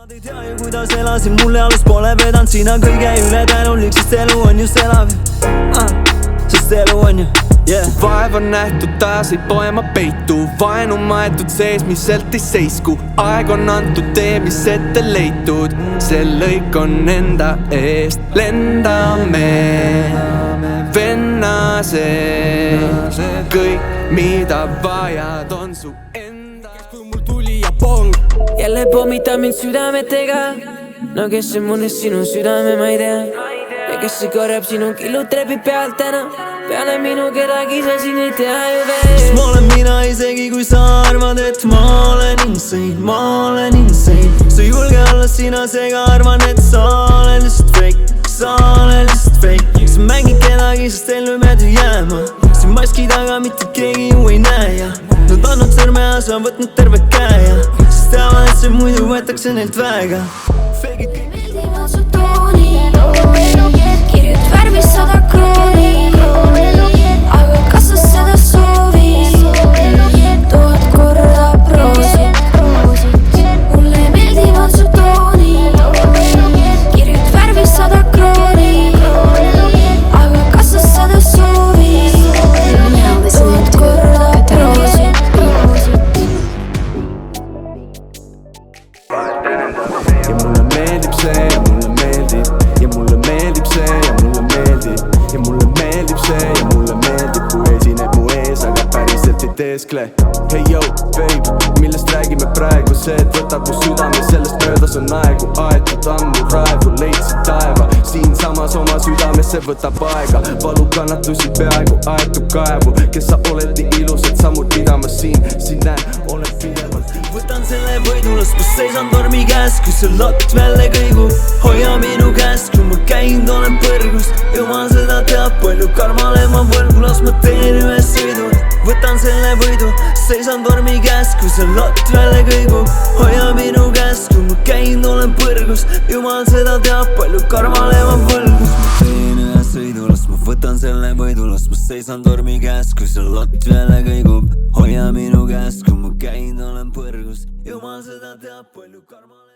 Nemad ei tea ju kuidas elasin, mulle alles pole vedanud sina kõige üle tänulik, sest elu on just elav sest elu on ju Vaev on nähtud, taas ei poema peitu Vaenu maetud seesmiselt ei seisku Aeg on antud tee, mis ette leitud See lõik on enda eest Lendame venna sees Kõik mida vajad on su enda Kui mul tuli ja pong Jälle pommita mind südametega No kes see munnes sinu südame, ma ei tea Ja kes see korjab sinu killud trepib pealt täna Peale minu kedagi sa siin ei tea ju veel Kes ma olen mina isegi kui sa arvad, et ma olen insane Sa ei julge olla sina, seega arvan, et sa oled lihtsalt fake Sa mängid kedagi, sest ellu meeldib jääma Siin maski taga mitte keegi ju ei näe ja Nad andnud sõrme ja sa on võtnud terve käe ja Sest teavad, et see muidu võetakse neilt väega Fake it Meeldivad su toonid Kirjud värvis 100 krooni Aga kas sa seda soovid 1000 korda proosid Mulle meeldivad su toonid Kirjud värvis 100 krooni Aga kas sa seda soovid 1000 korda proosid Ja mulle meeldib see ja mulle meeldib Ja mulle meeldib see ja mulle meeldib Ja mulle meeldib see ja mulle meeldib Kui esineb mu ees, aga päriselt ei teeskle Hey yo, babe, millest räägime praegu See, et võtab mu südame, sellest möödas on aegu Aetud ammu raevu, leidsid taeva Siinsamas oma südamesse võtab aega Valu kannatusi peaaegu aetud kaevu Kes sa oled nii ilus, et sammud mida ma siin näen, olen pidevalt Võtan selle võidu, las ma seisan tormi käes Kui see lott välja kõigub Hoia minu käest, kui ma käinud olen põrgus Jumal seda teab, palju karmale ma võlgu Las ma teen ühe sõidu Võtan selle võidu, seisan tormi käes Kui see lott välja kõigub Hoia minu käest, kui ma käinud olen põrgus Jumal seda teab, palju karmale ma võlgu Ma teen ühe sõidu, las ma võtan selle võidu Las ma seisan tormi käes, kui see lott välja kõigub Hoia minu käest, kui ma käinud olen põrgus Jumal seda teab, palju karmale